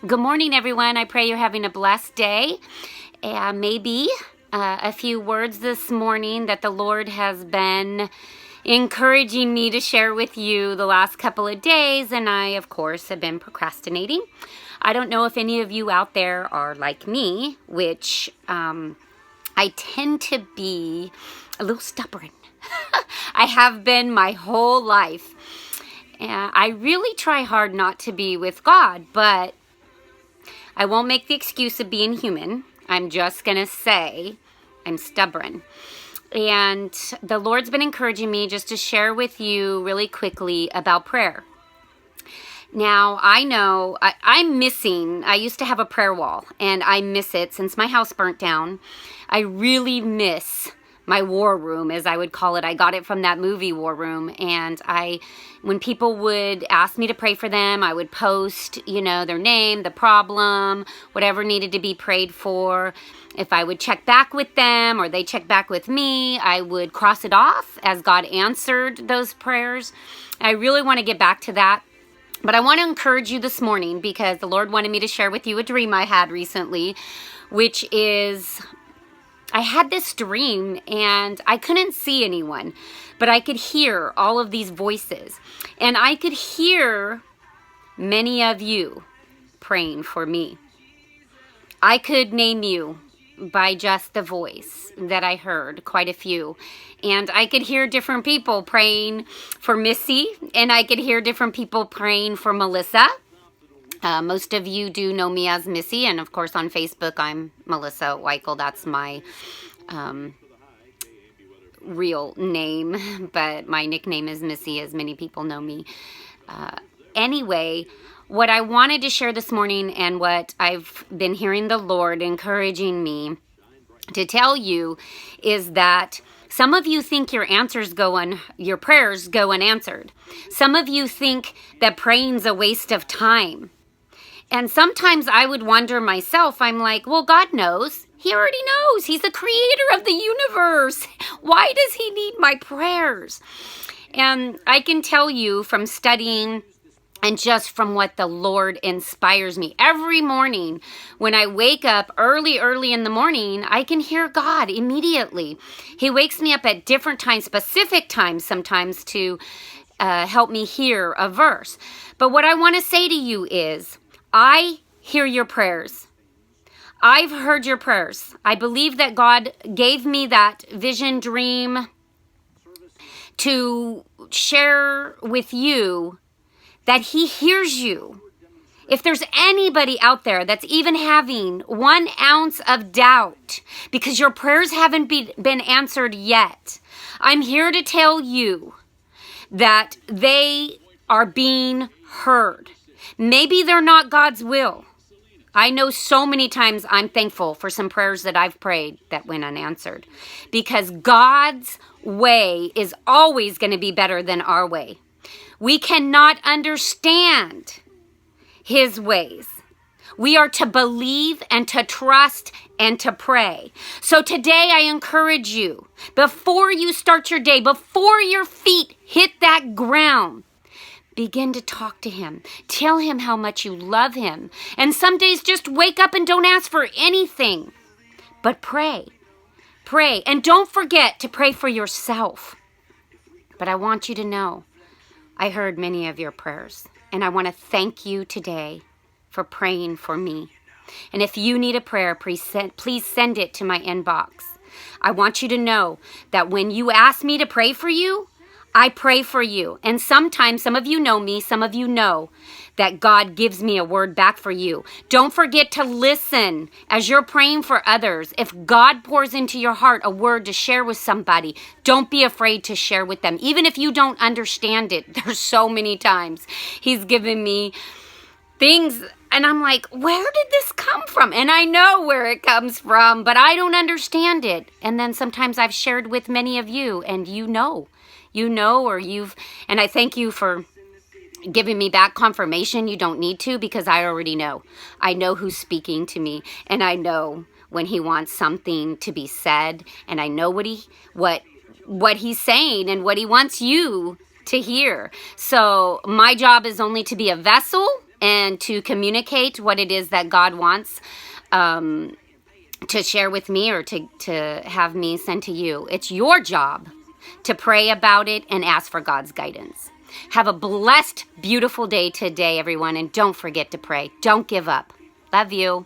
Good morning, everyone. I pray you're having a blessed day. Maybe a few words this morning that the Lord has been encouraging me to share with you the last couple of days, and I, of course, have been procrastinating. I don't know if any of you out there are like me, which I tend to be a little stubborn. I have been my whole life. I really try hard not to be with God, but I won't make the excuse of being human. I'm just going to say I'm stubborn. And the Lord's been encouraging me just to share with you really quickly about prayer. Now, I know I'm missing, I used to have a prayer wall, and I miss it since my house burnt down. I really miss my war room, as I would call it. I got it from that movie War Room, and when people would ask me to pray for them, I would post, their name, the problem, whatever needed to be prayed for. If I would check back with them or they check back with me, I would cross it off as God answered those prayers. I really want to get back to that. But I want to encourage you this morning because the Lord wanted me to share with you a dream I had recently, which is I had this dream and I couldn't see anyone, but I could hear all of these voices. And I could hear many of you praying for me. I could name you by just the voice that I heard, quite a few. And I could hear different people praying for Missy, and I could hear different people praying for Melissa. Most of you do know me as Missy, and of course on Facebook I'm Melissa Weichel. That's my real name, but my nickname is Missy, as many people know me. Anyway, what I wanted to share this morning and what I've been hearing the Lord encouraging me to tell you is that some of you think your prayers go unanswered. Some of you think that praying's a waste of time. And sometimes I would wonder myself, I'm like, well, God knows. He already knows. He's the creator of the universe. Why does he need my prayers? And I can tell you from studying and just from what the Lord inspires me. Every morning when I wake up early in the morning, I can hear God immediately. He wakes me up at different times, specific times sometimes to help me hear a verse. But what I want to say to you is, I hear your prayers. I've heard your prayers. I believe that God gave me that vision dream to share with you that he hears you. If there's anybody out there that's even having 1 ounce of doubt because your prayers haven't been answered yet, I'm here to tell you that they are being heard. Maybe they're not God's will. I know so many times I'm thankful for some prayers that I've prayed that went unanswered because God's way is always going to be better than our way. We cannot understand his ways. We are to believe and to trust and to pray. So today I encourage you, before you start your day, before your feet hit that ground, begin to talk to him. Tell him how much you love him. And some days just wake up and don't ask for anything, but pray. Pray. And don't forget to pray for yourself. But I want you to know, I heard many of your prayers, and I want to thank you today for praying for me. And if you need a prayer, please send it to my inbox. I want you to know that when you ask me to pray for you, I pray for you. And sometimes, some of you know me, some of you know that God gives me a word back for you. Don't forget to listen as you're praying for others. If God pours into your heart a word to share with somebody, don't be afraid to share with them. Even if you don't understand it, there's so many times he's given me things and I'm like, where did this come from? And I know where it comes from, but I don't understand it. And then sometimes I've shared with many of you and and I thank you for giving me back confirmation. You don't need to because I already know. I know who's speaking to me and I know when he wants something to be said and I know what he's saying and what he wants you to hear. So my job is only to be a vessel and to communicate what it is that God wants to share with me or to have me send to you. It's your job to pray about it and ask for God's guidance. Have a blessed, beautiful day today, everyone, and don't forget to pray. Don't give up. Love you.